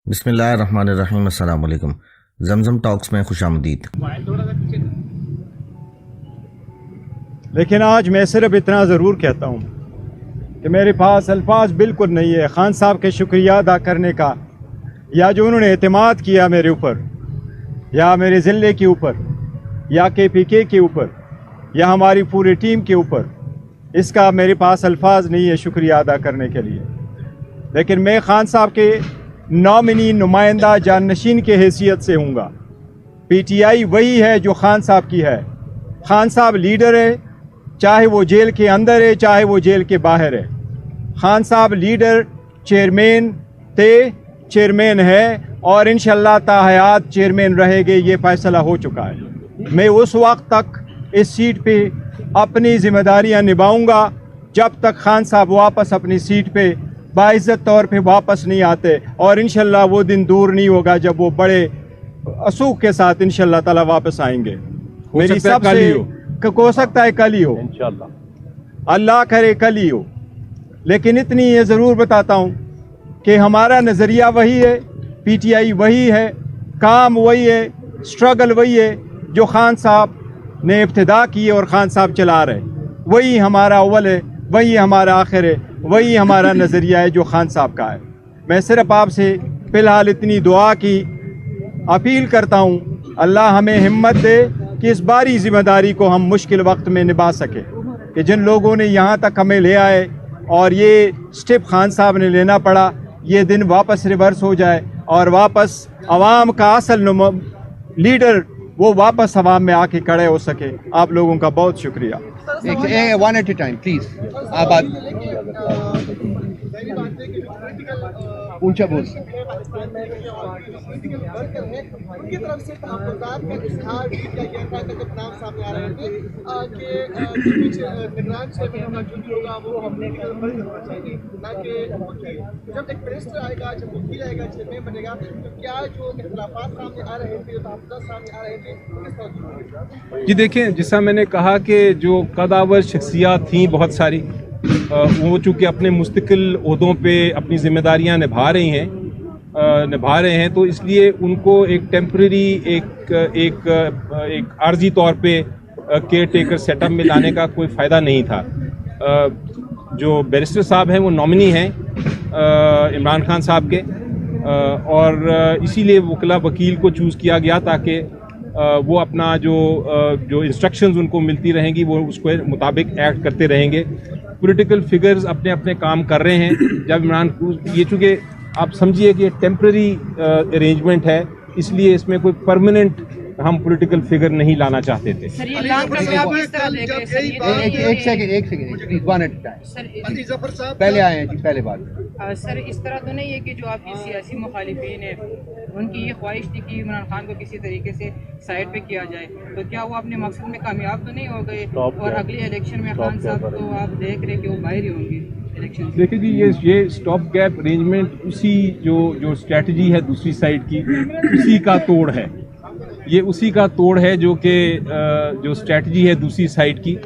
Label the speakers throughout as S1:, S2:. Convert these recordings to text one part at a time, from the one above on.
S1: बिस्मिल्लाहिर्रहमानिर्रहीम। अस्सलाम वालेकुम। जमजम टॉक्स में खुशामदीद।
S2: लेकिन आज मैं सिर्फ इतना ज़रूर कहता हूँ कि मेरे पास अल्फाज बिल्कुल नहीं है खान साहब के शुक्रिया अदा करने का, या जो उन्होंने एतमाद किया मेरे ऊपर, या मेरे ज़िले के ऊपर, या KPK के ऊपर, या हमारी पूरी टीम के ऊपर। इसका मेरे पास अल्फाज नहीं है शुक्रिया अदा करने के लिए। लेकिन मैं खान साहब के नॉमिनी नुमाइंदा जाननशीन के हैसियत से हूँगा। PTI वही है जो खान साहब की है। खान साहब लीडर है, चाहे वो जेल के अंदर है चाहे वो जेल के बाहर है। खान साहब लीडर, चेयरमैन है और इंशाअल्लाह ताहयात चेयरमैन रहेंगे, ये फैसला हो चुका है। मैं उस वक्त तक इस सीट पे अपनी जिम्मेदारियां निभाऊंगा जब तक खान साहब वापस अपनी सीट पे बाइज़्ज़त तौर पे वापस नहीं आते, और इंशाअल्लाह वो दिन दूर नहीं होगा जब वो बड़े असूख के साथ इंशाअल्लाह ताला वापस आएंगे। मेरी सबसे हो सकता है कल ही हो, इंशाअल्लाह, अल्लाह करे कल ही हो। लेकिन इतनी ये ज़रूर बताता हूँ कि हमारा नज़रिया वही है, PTI वही है, काम वही है, स्ट्रगल वही है जो खान साहब ने इब्तिदा की और खान साहब चला रहे। वही हमारा अव्वल है, वही हमारा आखिर है, वही हमारा नज़रिया है जो खान साहब का है। मैं सिर्फ आपसे फ़िलहाल इतनी दुआ की अपील करता हूँ, अल्लाह हमें हिम्मत दे कि इस बारी ज़िम्मेदारी को हम मुश्किल वक्त में निभा सके, कि जिन लोगों ने यहाँ तक हमें ले आए और ये स्टेप खान साहब ने लेना पड़ा, ये दिन वापस रिवर्स हो जाए और वापस अवाम का असल लीडर वो वापस अवाम में आके खड़े हो सके। आप लोगों का बहुत शुक्रिया।
S3: One at a time please. आप ऊंचा बोल।
S4: उनकी तरफ से तहफ़्फ़ुज़ात का इज़हार किया गया था कि जब नाम सामने आ रहे थे कि निगरान चेयरमैन का जो भी होगा वो हमने बंद होना चाहिए, ना कि जब एक मिनिस्टर आएगा, जब वकील आएगा, चेयरमैन बनेगा, तो क्या जो इख्तिलाफ़ात सामने आ रहे थे, जो तहफ़्फ़ुज़ात सामने आ रहे थे, किस तरह
S5: जी देखें, जैसा मैंने कहा कि जो कदावर शख्सियात थीं बहुत सारी, वो चूँकि अपने मुस्तकिल ओहदों पे अपनी ज़िम्मेदारियाँ निभा रहे हैं, तो इसलिए उनको एक टेम्परेरी एक आर्जी तौर पे केयर टेकर सेटअप में लाने का कोई फ़ायदा नहीं था। जो बैरिस्टर साहब हैं वो नॉमिनी हैं इमरान खान साहब के, और इसीलिए वकील को चूज़ किया गया ताकि वो अपना जो इंस्ट्रक्शंस उनको मिलती रहेंगी वो उसके मुताबिक एक्ट करते रहेंगे। पॉलिटिकल फिगर्स अपने अपने काम कर रहे हैं। जब इमरान, ये चूँकि आप समझिए कि अरेंजमेंट है, इसलिए इसमें कोई परमानेंट हम पॉलिटिकल फिगर नहीं लाना चाहते थे।
S3: एक second please, one at a time. पहले आए हैं जी, पहले बात।
S6: सर, इस तरह तो नहीं है कि जो आपकी सियासी मुखालिफिन है उनकी ये ख्वाहिश थी कि इमरान खान को किसी तरीके से साइड पे किया जाए, तो क्या वो अपने मकसद में कामयाब तो नहीं हो गए? और अगले इलेक्शन में खान साहब तो आप देख रहे कि वो बाहर ही होंगे इलेक्शन।
S5: देखिए जी, ये स्टॉप गैप अरेंजमेंट उसी जो स्ट्रेटजी है दूसरी साइड की, उसी का तोड़ है। ये उसी का तोड़ है जो कि जो स्ट्रेटजी है दूसरी साइड की,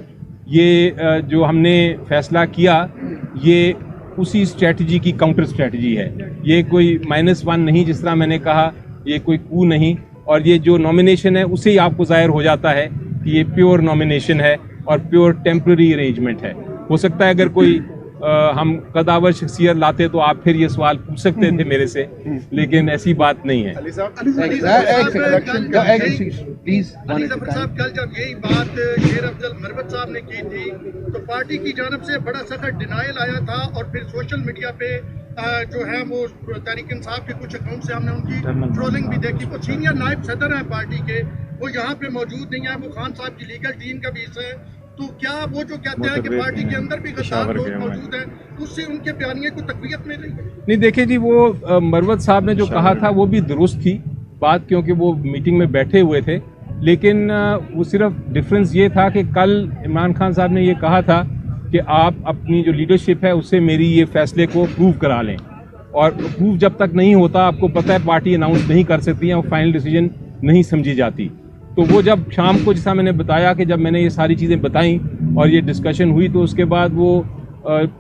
S5: ये जो हमने फैसला किया, ये उसी स्ट्रेटजी की काउंटर स्ट्रेटजी है। ये कोई -1 नहीं, जिस तरह मैंने कहा, ये कोई कू नहीं। और ये जो नॉमिनेशन है उससे ही आपको जाहिर हो जाता है कि ये प्योर नॉमिनेशन है और प्योर टेम्पररी अरेंजमेंट है। हो सकता है अगर कोई हम कदावर शख्सियत लाते तो आप फिर ये सवाल पूछ सकते थे मेरे से, लेकिन ऐसी बात नहीं है।
S3: प्लीज
S4: कल जब यही बात शेर अफजल मरवत साहब ने की थी तो पार्टी की जानब से बड़ा सख्त डिनायल आया था, और फिर सोशल मीडिया पे जो है वो तहरीक इंसाफ के कुछ अकाउंट से हमने उनकी ट्रोलिंग भी देखी। वो सीनियर नायब सदर हैं पार्टी के, वो यहाँ पे मौजूद नहीं है, वो खान साहब की लीगल टीम का भी हिस्सा है। तो क्या वो जो कहते हैं कि पार्टी के अंदर भी गद्दार लोग मौजूद हैं, उससे उनके बयानिए को तक़वियत मिल रही है?
S5: नहीं, देखिए जी, वो मरवत साहब ने जो कहा था वो भी दुरुस्त थी बात, क्योंकि वो मीटिंग में बैठे हुए थे। लेकिन वो सिर्फ डिफरेंस ये था कि कल इमरान खान साहब ने ये कहा था कि आप अपनी जो लीडरशिप है उससे मेरी ये फैसले को प्रूव करा लें, और प्रूव जब तक नहीं होता, आपको पता है पार्टी अनाउंस नहीं कर सकती है और फाइनल डिसीजन नहीं समझी जाती। तो वो जब शाम को, जैसा मैंने बताया कि जब मैंने ये सारी चीज़ें बताई और ये डिस्कशन हुई, तो उसके बाद वो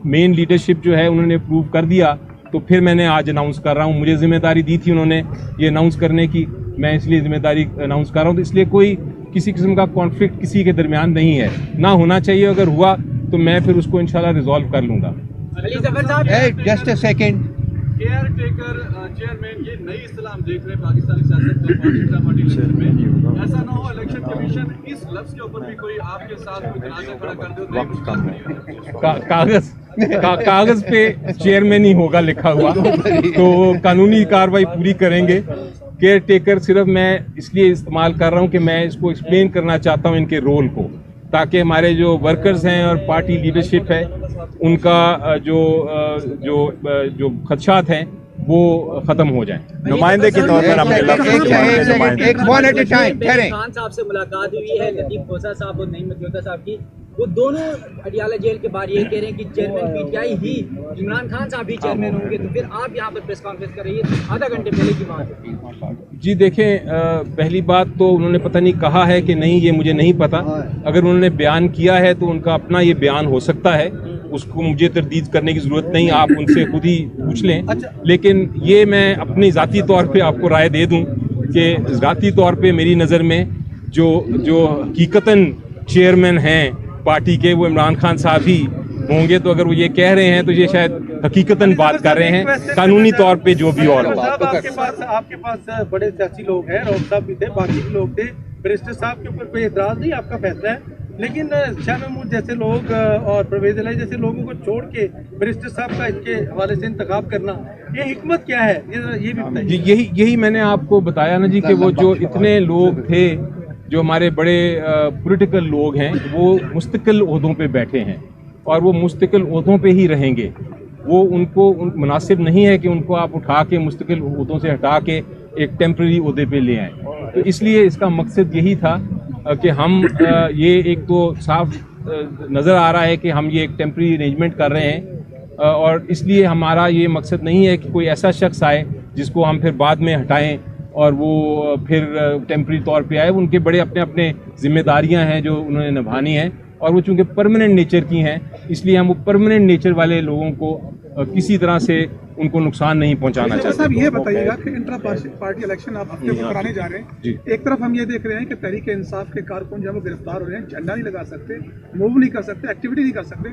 S5: मेन लीडरशिप जो है उन्होंने प्रूव कर दिया तो फिर मैंने आज अनाउंस कर रहा हूँ। मुझे जिम्मेदारी दी थी उन्होंने ये अनाउंस करने की, मैं इसलिए जिम्मेदारी अनाउंस कर रहा हूँ। तो इसलिए कोई किसी किस्म का कॉन्फ्लिक्ट किसी के दरमियान नहीं है, ना होना चाहिए। अगर हुआ तो मैं फिर उसको इंशाल्लाह रिजॉल्व कर लूँगा।
S3: Just a second,
S7: care taker chairman, ये नई इस्तेलाह हम देख रहे हैं पाकिस्तानी सियासत में, पार्टी इलेक्शन में। ऐसा ना हो इलेक्शन कमीशन इस लफ्ज के ऊपर भी कोई आपके साथ कोई तनाज़ा खड़ा कर दे और
S5: कागज पे चेयरमैन ही होगा लिखा हुआ, तो कानूनी कार्रवाई पूरी करेंगे। केयर टेकर सिर्फ मैं इसलिए इस्तेमाल कर रहा हूँ कि मैं इसको एक्सप्लेन करना चाहता हूँ इनके रोल को, ताकि हमारे जो वर्कर्स हैं और पार्टी लीडरशिप है उनका जो खदशात हैं वो खत्म हो जाएं।
S2: नुमाइंदे के तौर पर हमने
S3: एक वन एट अ टाइम ठहरें।
S8: खान साहब से मुलाकात हुई है, लतीफ खोसा साहब और नईम मतियोता साहब की, वो दोनों अडियाला जेल के बाहर ये कह रहे हैं कि चेयरमैन पीटीआई ही इमरान खान साहब ही चेयरमैन होंगे। तो फिर आप यहाँ पर प्रेस कॉन्फ्रेंस कर रही है, आधा घंटे पहले की बात है।
S5: जी देखें, पहली बात तो उन्होंने पता नहीं कहा है कि नहीं, ये मुझे नहीं पता। अगर उन्होंने बयान किया है तो उनका अपना ये बयान हो सकता है, उसको मुझे तरदीद करने की ज़रूरत नहीं, आप उनसे खुद ही पूछ लें। लेकिन ये मैं अपनी ज़ाती तौर पे आपको राय दे दूं कि ज़ाती तौर पे मेरी नज़र में जो हकीकतन चेयरमैन हैं पार्टी के, वो इमरान खान साहब ही होंगे। तो अगर वो ये कह रहे हैं तो ये शायद हकीकतन बात कर रहे हैं, कानूनी तौर पे जो भी और हो।
S7: आपके पास बड़े सियासी लोग हैं, रऊफ साहब भी थे, बाकी भी लोग थे, बैरिस्टर साहब के ऊपर कोई एतराज नहीं, आपका फैसला है। लेकिन शाह महमूद जैसे लोग और परवेज इलाही जैसे लोगों को छोड़ के बैरिस्टर साहब का इनके हवाले से इंतखाब करना, ये हिकमत क्या है, ये भी बताइए।
S5: यही मैंने आपको बताया ना जी कि वो जो इतने लोग थे, जो हमारे बड़े पॉलिटिकल लोग हैं, वो मुस्तकिल ओहदों पे बैठे हैं और वो मुस्तकिल ओहदों पे ही रहेंगे। वो उनको मुनासिब नहीं है कि उनको आप उठा के मुस्तकिल ओहदों से हटा के एक टेम्प्रेरी ओहदे पे ले आएँ। तो इसलिए इसका मकसद यही था कि हम ये एक तो साफ नज़र आ रहा है कि हम ये एक टेम्प्रेरी अरेंजमेंट कर रहे हैं, और इसलिए हमारा ये मकसद नहीं है कि कोई ऐसा शख्स आए जिसको हम फिर बाद में हटाएं और वो फिर टेम्प्रेरी तौर पे आए। उनके बड़े अपने अपने जिम्मेदारियां हैं जो उन्होंने निभानी हैं, और वो चूँकि परमानेंट नेचर की हैं, इसलिए हम वो परमानेंट नेचर वाले लोगों को किसी तरह से उनको नुकसान नहीं पहुंचाना चाहते।
S9: साहब ये बताइएगा कि इंट्रा पार्टी इलेक्शन आप हफ्ते को कराने जा रहे हैं, एक तरफ हम ये देख रहे हैं कि तहरीक इंसाफ के कारकुन जब वो गिरफ्तार हो रहे हैं, झंडा नहीं लगा सकते, मूव नहीं कर सकते, एक्टिविटी नहीं कर सकते।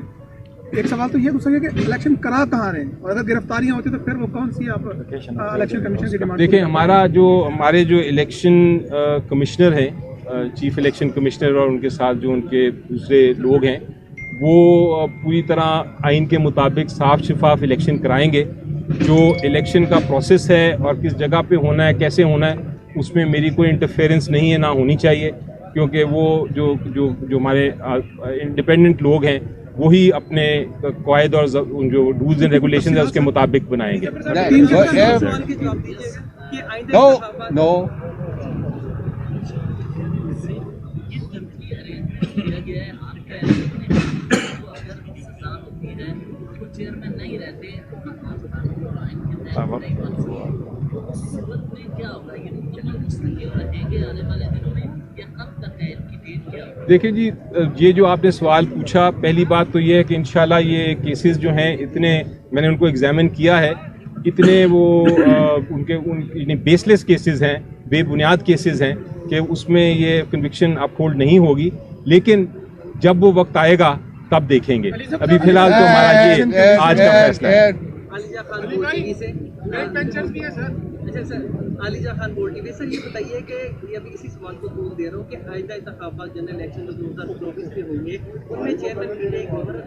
S9: एक सवाल तो ये पूछ सके कि इलेक्शन करा कहाँ रहे हैं, और अगर गिरफ्तारियां होती तो फिर वो कौन सी आप इलेक्शन कमीशन की डिमांड?
S5: देखिए, हमारे जो इलेक्शन कमिश्नर हैं, चीफ इलेक्शन कमिश्नर, और उनके साथ जो उनके दूसरे लोग हैं, वो पूरी तरह आइन के मुताबिक साफ शफाफ इलेक्शन कराएंगे। जो इलेक्शन का प्रोसेस है और किस जगह पे होना है, कैसे होना है, उसमें मेरी कोई इंटरफेरेंस नहीं है, ना होनी चाहिए, क्योंकि वो जो हमारे इंडिपेंडेंट लोग हैं वही अपने कायद और जो रूल्स एंड रेगुलेशन है उसके मुताबिक बनाएंगे।
S10: चेयरमैन नहीं रहते,
S5: देखिए जी, ये जो आपने सवाल पूछा, पहली बात तो ये है कि इंशाल्लाह ये केसेस जो हैं, इतने मैंने उनको एग्जामिन किया है, इतने वो उनके बेसलेस केसेस हैं, बेबुनियाद केसेस हैं कि उसमें ये कन्विक्शन अपहोल्ड नहीं होगी। लेकिन जब वो वक्त आएगा तब देखेंगे। अभी फिलहाल तो हमारा ये आज का फैसला है।
S8: आलिजा खान बोल टीवी से। अच्छा सर, आलिजा खान बोल टीवी सर, ये बताइए कि अभी इसी सवाल को दूर दे रहा हूँ कि आइंदा इंतखाबात जनरल इलेक्शन जो 2024 में होंगे, उनमें चेयरमैन पीटीआई गवर्नर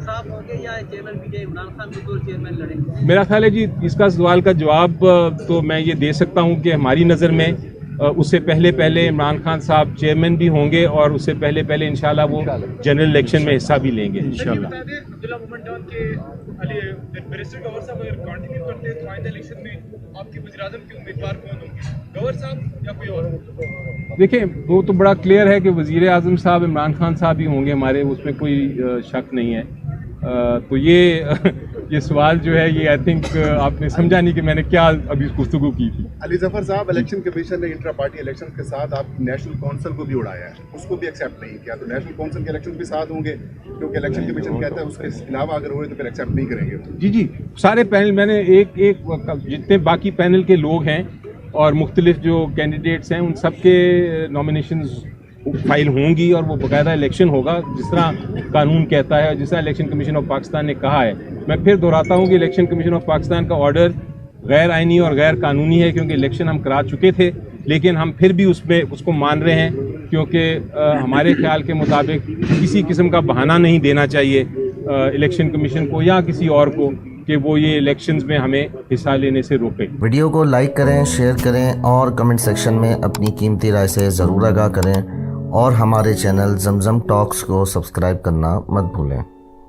S8: साहब होंगे या चेयरमैन पीटीआई इमरान खान को चेयरमैन लड़ेंगे?
S5: मेरा ख्याल है जी, इसका सवाल का जवाब तो मैं ये दे सकता हूँ कि हमारी नज़र में उससे पहले इमरान खान साहब चेयरमैन भी होंगे, और उससे पहले इंशाल्लाह वो जनरल इलेक्शन में हिस्सा भी लेंगे इंशाल्लाह। देखिए, वो तो बड़ा क्लियर है कि वज़ीर आज़म साहब इमरान खान साहब ही होंगे हमारे, उसमें कोई शक नहीं है। तो ये ये सवाल जो है ये आई थिंक आपने समझा नहीं कि मैंने क्या अभी गुफ्तगू की थी।
S11: अली जफर साहब, इलेक्शन कमीशन ने इंट्रा पार्टी इलेक्शन के साथ आपकी नेशनल काउंसिल को भी उड़ाया है, उसको भी एक्सेप्ट नहीं किया, तो नेशनल काउंसिल के इलेक्शन भी साथ होंगे क्योंकि इलेक्शन कमीशन कहता है उसके अलावा अगर हुए तो फिर एक्सेप्ट नहीं करेंगे।
S5: जी सारे पैनल मैंने एक जितने बाकी पैनल के लोग हैं और मुख्तलिफ जो कैंडिडेट्स हैं उन सब के नॉमिनेशंस फाइल होंगी और वो बाकायदा इलेक्शन होगा जिस तरह कानून कहता है, जिस तरह इलेक्शन कमीशन ऑफ पाकिस्तान ने कहा है। मैं फिर दोहराता हूँ कि इलेक्शन कमीशन ऑफ पाकिस्तान का ऑर्डर गैर आइनी और गैर कानूनी है क्योंकि इलेक्शन हम करा चुके थे, लेकिन हम फिर भी उसको मान रहे हैं क्योंकि हमारे ख्याल के मुताबिक किसी किस्म का बहाना नहीं देना चाहिए इलेक्शन कमीशन को या किसी और को कि वो ये इलेक्शंस में हमें हिस्सा लेने से रोके।
S1: वीडियो को लाइक करें, शेयर करें और कमेंट सेक्शन में अपनी कीमती राय से ज़रूर आगाह करें और हमारे चैनल जमजम टॉक्स को सब्सक्राइब करना मत भूलें।